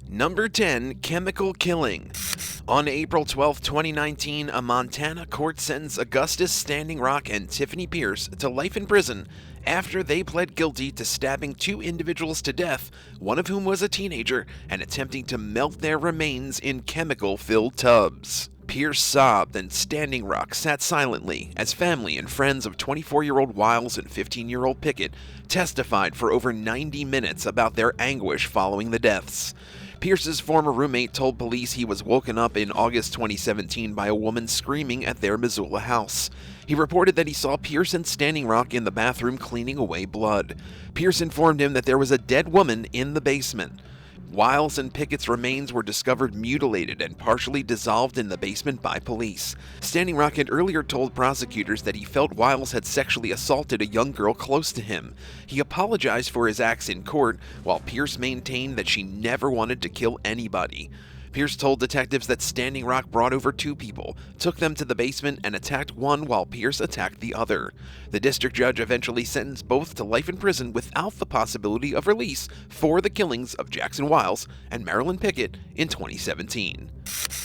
Number 10. Chemical killing. On April 12, 2019, a Montana court sentenced Augustus Standing Rock and Tiffany Pierce to life in prison after they pled guilty to stabbing two individuals to death, one of whom was a teenager, and attempting to melt their remains in chemical-filled tubs. Pierce sobbed and Standing Rock sat silently as family and friends of 24-year-old Wiles and 15-year-old Pickett testified for over 90 minutes about their anguish following the deaths. Pierce's former roommate told police he was woken up in August 2017 by a woman screaming at their Missoula house. He reported that he saw Pierce and Standing Rock in the bathroom cleaning away blood. Pierce informed him that there was a dead woman in the basement. Wiles and Pickett's remains were discovered mutilated and partially dissolved in the basement by police. Standing Rock had earlier told prosecutors that he felt Wiles had sexually assaulted a young girl close to him. He apologized for his acts in court, while Pierce maintained that she never wanted to kill anybody. Pierce told detectives that Standing Rock brought over two people, took them to the basement, and attacked one while Pierce attacked the other. The district judge eventually sentenced both to life in prison without the possibility of release for the killings of Jackson Wiles and Marilyn Pickett in 2017.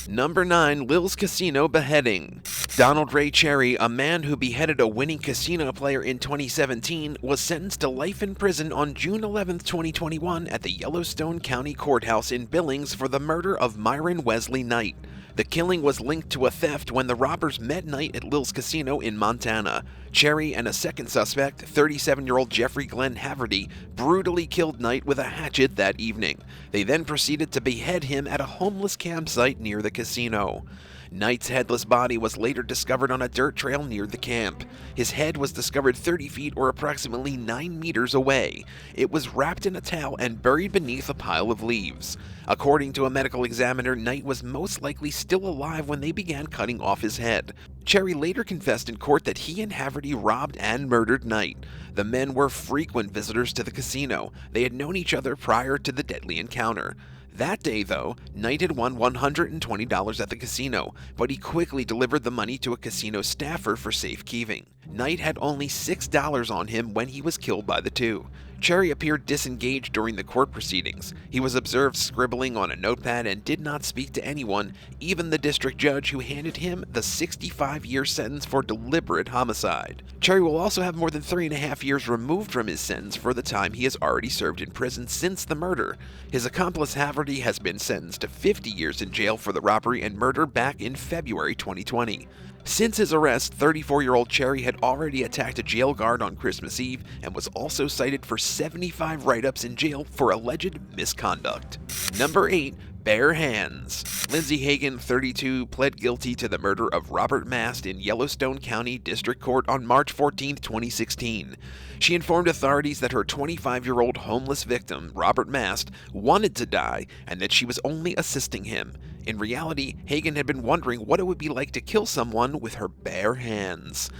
Number 9. LIL'S Casino Beheading. Donald Ray Cherry, a man who beheaded a winning casino player in 2017, was sentenced to life in prison on June 11, 2021 at the Yellowstone County Courthouse in Billings for the murder of Myron Wesley Knight. The killing was linked to a theft when the robbers met Knight at LIL'S Casino in Montana. Cherry and a second suspect, 37-year-old Jeffrey Glenn Haverty, brutally killed Knight with a hatchet that evening. They then proceeded to behead him at a homeless campsite near the casino. Knight's headless body was later discovered on a dirt trail near the camp. His head was discovered 30 feet or approximately 9 meters away. It was wrapped in a towel and buried beneath a pile of leaves. According to a medical examiner, Knight was most likely still alive when they began cutting off his head. Cherry later confessed in court that he and Haverty robbed and murdered Knight. The men were frequent visitors to the casino. They had known each other prior to the deadly encounter. That day, though, Knight had won $120 at the casino, but he quickly delivered the money to a casino staffer for safekeeping. Knight had only $6 on him when he was killed by the two. Cherry appeared disengaged during the court proceedings. He was observed scribbling on a notepad and did not speak to anyone, even the district judge who handed him the 65-year sentence for deliberate homicide. Cherry will also have more than 3.5 years removed from his sentence for the time he has already served in prison since the murder. His accomplice Haverty has been sentenced to 50 years in jail for the robbery and murder back in February 2020. Since his arrest, 34-year-old Cherry had already attacked a jail guard on Christmas Eve and was also cited for 75 write-ups in jail for alleged misconduct. Number 8. Bare hands. Lindsay Hagen, 32, pled guilty to the murder of Robert Mast in Yellowstone County District Court on March 14, 2016. She informed authorities that her 25-year-old homeless victim, Robert Mast, wanted to die and that she was only assisting him. In reality, Hagen had been wondering what it would be like to kill someone with her bare hands.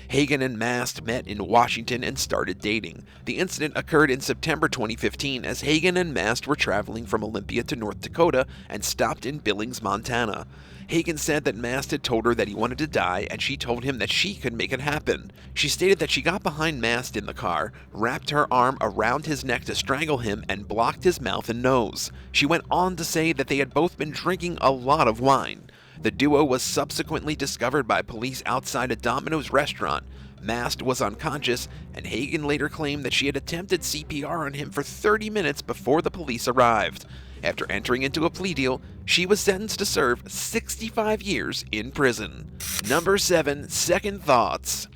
Hagen and Mast met in Washington and started dating. The incident occurred in September 2015 as Hagen and Mast were traveling from Olympia to North Dakota and stopped in Billings, Montana. Hagen said that Mast had told her that he wanted to die, and she told him that she could make it happen. She stated that she got behind Mast in the car, wrapped her arm around his neck to strangle him, and blocked his mouth and nose. She went on to say that they had both been drinking a lot of wine. The duo was subsequently discovered by police outside a Domino's restaurant. Mast was unconscious, and Hagen later claimed that she had attempted CPR on him for 30 minutes before the police arrived. After entering into a plea deal, she was sentenced to serve 65 years in prison. Number 7. Second Thoughts.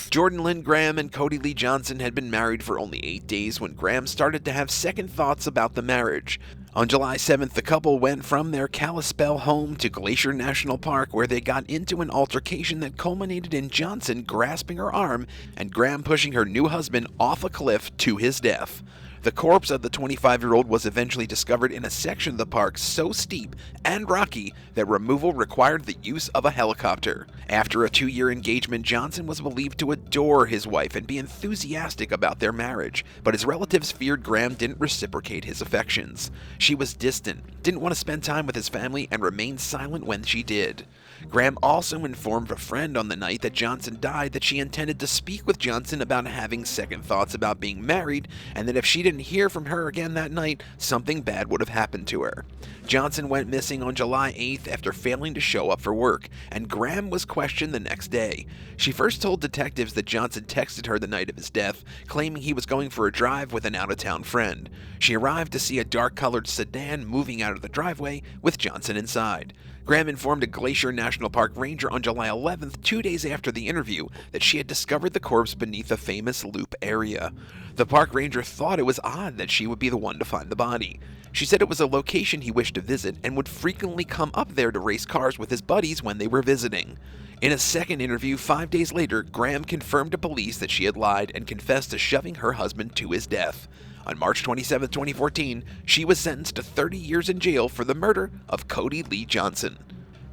Jordan Lynn Graham and Cody Lee Johnson had been married for only 8 days when Graham started to have second thoughts about the marriage. On July 7th, the couple went from their Kalispell home to Glacier National Park, where they got into an altercation that culminated in Johnson grasping her arm and Graham pushing her new husband off a cliff to his death. The corpse of the 25-year-old was eventually discovered in a section of the park so steep and rocky that removal required the use of a helicopter. After a 2-year engagement, Johnson was believed to adore his wife and be enthusiastic about their marriage, but his relatives feared Graham didn't reciprocate his affections. She was distant, didn't want to spend time with his family, and remained silent when she did. Graham also informed a friend on the night that Johnson died that she intended to speak with Johnson about having second thoughts about being married, and that if she didn't hear from her again that night, something bad would have happened to her. Johnson went missing on July 8th after failing to show up for work, and Graham was questioned the next day. She first told detectives that Johnson texted her the night of his death, claiming he was going for a drive with an out-of-town friend. She arrived to see a dark-colored sedan moving out of the driveway with Johnson inside. Graham informed a Glacier National Park ranger on July 11th, 2 days after the interview, that she had discovered the corpse beneath a famous loop area. The park ranger thought it was odd that she would be the one to find the body. She said it was a location he wished to visit and would frequently come up there to race cars with his buddies when they were visiting. In a second interview 5 days later, Graham confirmed to police that she had lied and confessed to shoving her husband to his death. On March 27, 2014, she was sentenced to 30 years in jail for the murder of Cody Lee Johnson.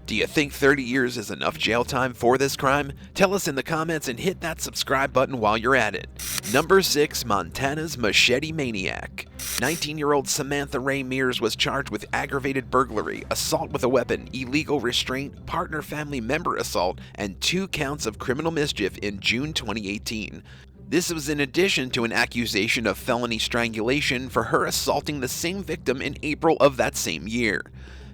Do you think 30 years is enough jail time for this crime? Tell us in the comments and hit that subscribe button while you're at it. Number 6. Montana's Machete Maniac. 19-year-old Samantha Ray Mears was charged with aggravated burglary, assault with a weapon, illegal restraint, partner family member assault, and 2 counts of criminal mischief in June 2018. This was in addition to an accusation of felony strangulation for her assaulting the same victim in April of that same year.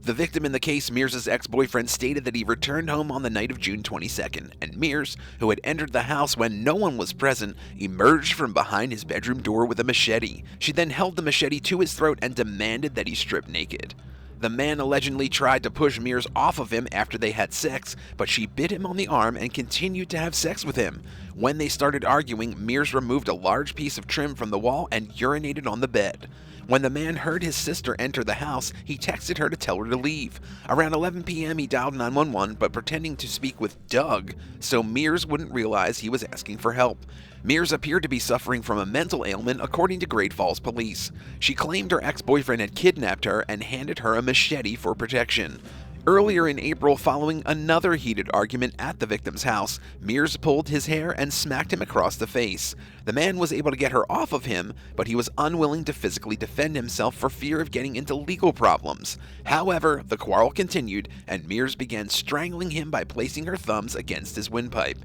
The victim in the case, Mears' ex-boyfriend, stated that he returned home on the night of June 22nd, and Mears, who had entered the house when no one was present, emerged from behind his bedroom door with a machete. She then held the machete to his throat and demanded that he strip naked. The man allegedly tried to push Mears off of him after they had sex, but she bit him on the arm and continued to have sex with him. When they started arguing, Mears removed a large piece of trim from the wall and urinated on the bed. When the man heard his sister enter the house, he texted her to tell her to leave. Around 11 p.m. he dialed 911, but pretending to speak with Doug, so Mears wouldn't realize he was asking for help. Mears appeared to be suffering from a mental ailment, according to Great Falls police. She claimed her ex-boyfriend had kidnapped her and handed her a machete for protection. Earlier in April, following another heated argument at the victim's house, Mears pulled his hair and smacked him across the face. The man was able to get her off of him, but he was unwilling to physically defend himself for fear of getting into legal problems. However, the quarrel continued, and Mears began strangling him by placing her thumbs against his windpipe.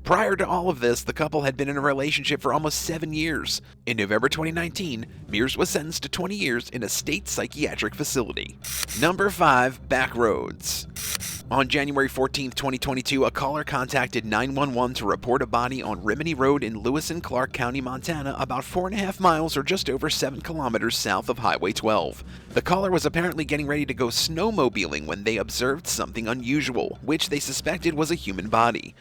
Prior to all of this, the couple had been in a relationship for almost 7 years. In November 2019, Mears was sentenced to 20 years in a state psychiatric facility. Number 5. Backroads. On January 14, 2022, a caller contacted 911 to report a body on Rimini Road in Lewis and Clark County, Montana, about 4.5 miles or just over 7 kilometers south of Highway 12. The caller was apparently getting ready to go snowmobiling when they observed something unusual, which they suspected was a human body.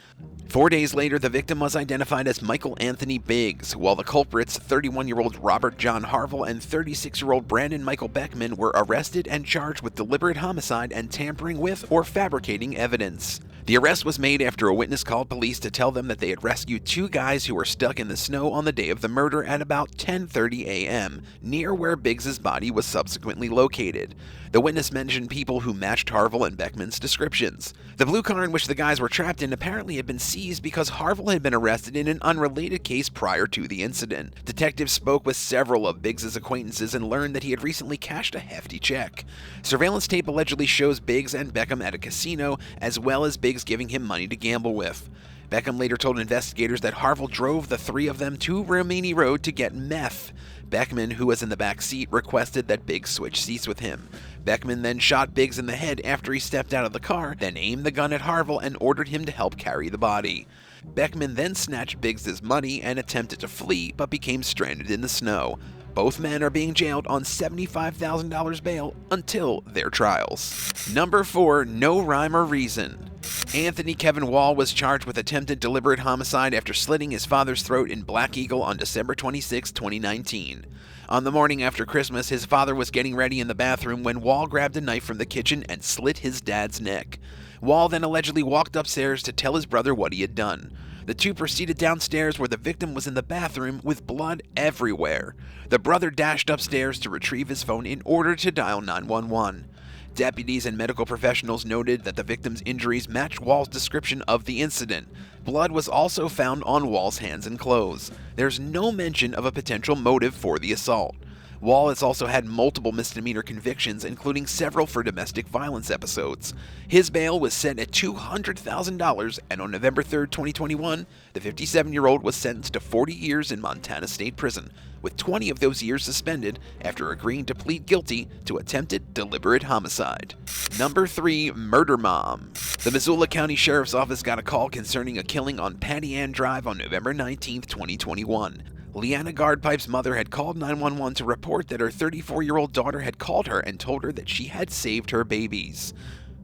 4 days later, the victim was identified as Michael Anthony Biggs, while the culprits, 31-year-old Robert John Harville and 36-year-old Brandon Michael Beckman, were arrested and charged with deliberate homicide and tampering with or fabricating evidence. The arrest was made after a witness called police to tell them that they had rescued 2 guys who were stuck in the snow on the day of the murder at about 10:30 a.m., near where Biggs's body was subsequently located. The witness mentioned people who matched Harville and Beckman's descriptions. The blue car in which the guys were trapped in apparently had been seized because Harville had been arrested in an unrelated case prior to the incident. Detectives spoke with several of Biggs's acquaintances and learned that he had recently cashed a hefty check. Surveillance tape allegedly shows Biggs and Beckham at a casino, as well as Biggs giving him money to gamble with. Beckham later told investigators that Harville drove the 3 of them to Rimini Road to get meth. Beckman, who was in the back seat, requested that Biggs switch seats with him. Beckman then shot Biggs in the head after he stepped out of the car, then aimed the gun at Harville and ordered him to help carry the body. Beckman then snatched Biggs's money and attempted to flee, but became stranded in the snow. Both men are being jailed on $75,000 bail until their trials. Number 4. No rhyme or reason. Anthony Kevin Wall was charged with attempted deliberate homicide after slitting his father's throat in Black Eagle on December 26, 2019. On the morning after Christmas, his father was getting ready in the bathroom when Wall grabbed a knife from the kitchen and slit his dad's neck. Wall then allegedly walked upstairs to tell his brother what he had done. The two proceeded downstairs where the victim was in the bathroom with blood everywhere. The brother dashed upstairs to retrieve his phone in order to dial 911. Deputies and medical professionals noted that the victim's injuries matched Wall's description of the incident. Blood was also found on Wall's hands and clothes. There's no mention of a potential motive for the assault. Wallace also had multiple misdemeanor convictions, including several for domestic violence episodes. His bail was set at $200,000, and on November 3, 2021, the 57-year-old was sentenced to 40 years in Montana State Prison, with 20 of those years suspended after agreeing to plead guilty to attempted deliberate homicide. Number 3. Murder Mom. The Missoula County Sheriff's Office got a call concerning a killing on Patty Ann Drive on November 19, 2021. Leanna Gardpipe's mother had called 911 to report that her 34-year-old daughter had called her and told her that she had saved her babies.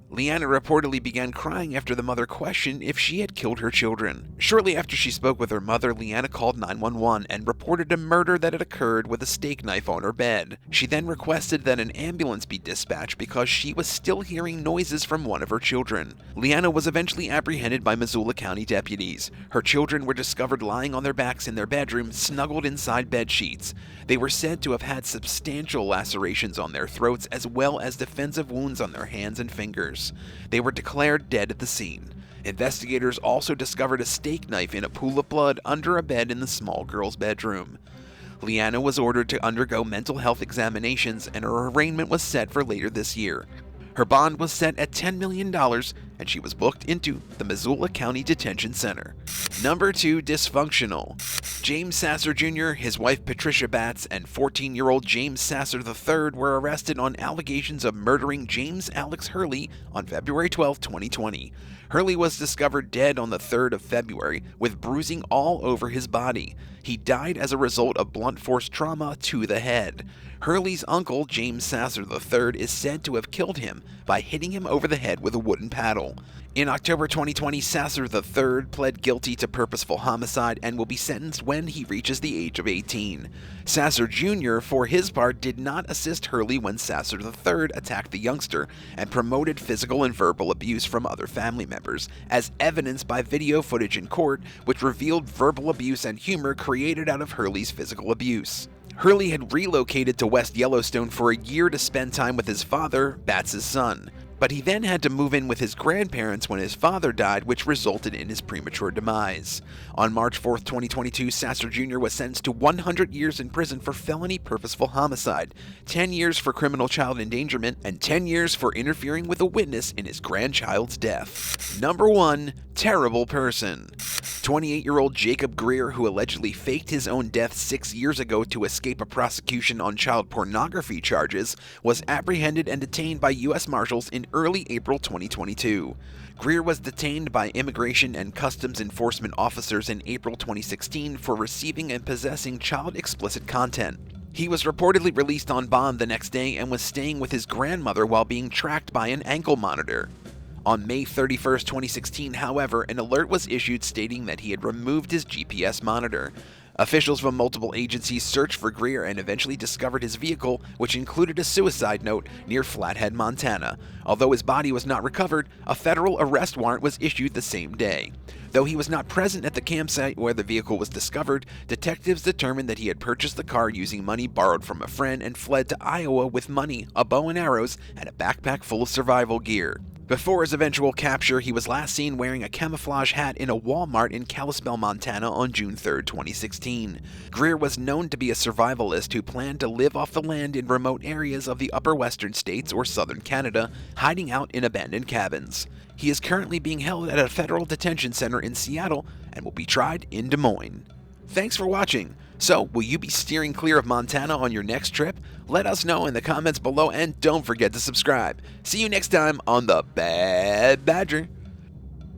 Leanna reportedly began crying after the mother questioned if she had killed her children. Shortly after she spoke with her mother, Leanna called 911 and reported a murder that had occurred with a steak knife on her bed. She then requested that an ambulance be dispatched because she was still hearing noises from one of her children. Leanna was eventually apprehended by Missoula County deputies. Her children were discovered lying on their backs in their bedroom, snuggled inside bed sheets. They were said to have had substantial lacerations on their throats as well as defensive wounds on their hands and fingers. They were declared dead at the scene. Investigators also discovered a steak knife in a pool of blood under a bed in the small girl's bedroom. Leanna was ordered to undergo mental health examinations, and her arraignment was set for later this year. Her bond was set at $10 million, and she was booked into the Missoula County Detention Center. Number 2. Dysfunctional. James Sasser Jr., his wife Patricia Batts, and 14-year-old James Sasser III were arrested on allegations of murdering James Alex Hurley on February 12, 2020. Hurley was discovered dead on the 3rd of February with bruising all over his body. He died as a result of blunt force trauma to the head. Hurley's uncle, James Sasser III, is said to have killed him by hitting him over the head with a wooden paddle. In October 2020, Sasser III pled guilty to purposeful homicide and will be sentenced when he reaches the age of 18. Sasser Jr., for his part, did not assist Hurley when Sasser III attacked the youngster and promoted physical and verbal abuse from other family members, as evidenced by video footage in court, which revealed verbal abuse and humor created out of Hurley's physical abuse. Hurley had relocated to West Yellowstone for a year to spend time with his father, Batts' son, but he then had to move in with his grandparents when his father died, which resulted in his premature demise. On March 4, 2022, Sasser Jr. was sentenced to 100 years in prison for felony purposeful homicide, 10 years for criminal child endangerment, and 10 years for interfering with a witness in his grandchild's death. Number 1. Terrible person. 28-year-old Jacob Greer, who allegedly faked his own death 6 years ago to escape a prosecution on child pornography charges, was apprehended and detained by U.S. Marshals in early April 2022. Greer was detained by Immigration and Customs Enforcement officers in April 2016 for receiving and possessing child explicit content. He was reportedly released on bond the next day and was staying with his grandmother while being tracked by an ankle monitor. On May 31, 2016, however, an alert was issued stating that he had removed his GPS monitor. Officials from multiple agencies searched for Greer and eventually discovered his vehicle, which included a suicide note near Flathead, Montana. Although his body was not recovered, a federal arrest warrant was issued the same day. Though he was not present at the campsite where the vehicle was discovered, detectives determined that he had purchased the car using money borrowed from a friend and fled to Iowa with money, a bow and arrows, and a backpack full of survival gear. Before his eventual capture, he was last seen wearing a camouflage hat in a Walmart in Kalispell, Montana on June 3, 2016. Greer was known to be a survivalist who planned to live off the land in remote areas of the upper western states or southern Canada, hiding out in abandoned cabins. He is currently being held at a federal detention center in Seattle and will be tried in Des Moines. Thanks for watching. So, will you be steering clear of Montana on your next trip? Let us know in the comments below and don't forget to subscribe. See you next time on The Bad Badger.